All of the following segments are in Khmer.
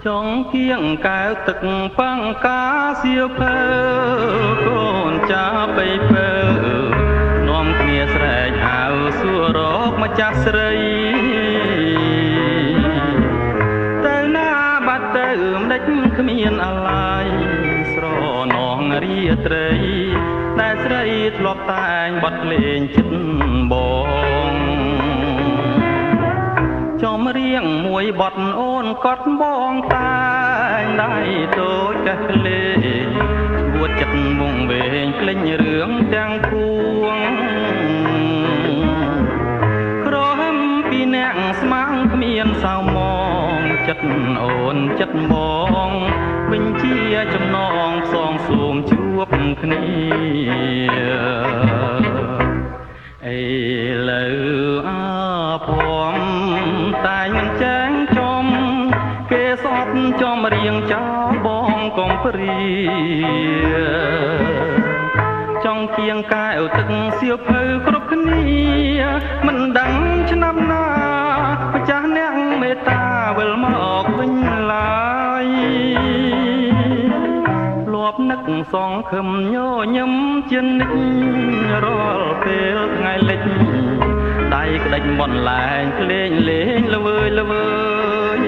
ចង់គៀងកែវទឹកបាំងកាសៀវភៅកូនចាបីពើនាំគ្នាស្រែកហៅសួររកម្ចាស់ស្រីទៅណាបាត់ទៅម្ដេចគ្មានអាឡ័យស្រនងរាត្រីតែស្រីធ្លាប់តែងបាត់លេងចិត្តបងចំរៀងមួយបទអូនកត់បងតែងដៃតូចកេះលេងួតចិត្តវងវែងក្លែងរឿងទាំងពួងក្រហមពីអ្នកស្មាំងគ្មានសៅមងចិត្តអូនចិត្តបងវិញជាចំណងផ្សងសូមជួបគ្នាអីលើអាភ័មតែមិនចាញ់ចំគេសອບចំរៀងចោលបងកុំព្រាចង់គៀងកែវទឹកសៀវភៅគ្រប់គ្នាមិនដឹងឆ្នាំណាម្ចាស់អ្នកមេត្តាវិលមកវិញឡើយលាប់នឹកសងខឹមញញឹមជានិច្ចរាល់ពេលថ្ងៃលិចដៃក្ដិចមន់លែងក្លែងលេងល្វើយល្វើយ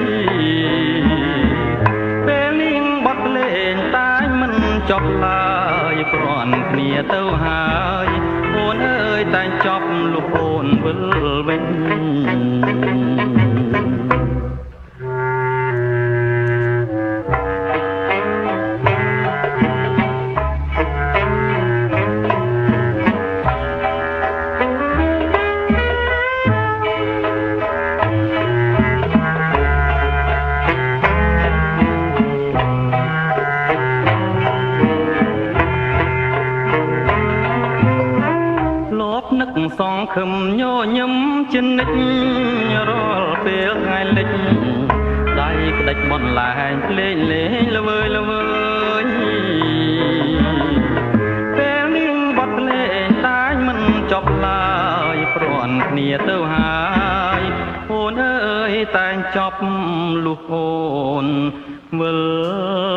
ពេលនាងបាត់លេងតែមិនចប់ឡើយគ្រាន់គ្នាទៅហើយអូនអើយតែចប់លុះអូនវិលវិញនឹកសងខឹមញញឹមជានិច្ចរាល់ពេលថ្ងៃលិចដៃក្ដិចបន់លែងក្លែងលេងល្វើយល្វើយពេលនាងបាត់លេងតែមិនចប់ឡើយព្រាន់គ្នាទៅហើយអូនអើយតែចប់លុះអូនវិល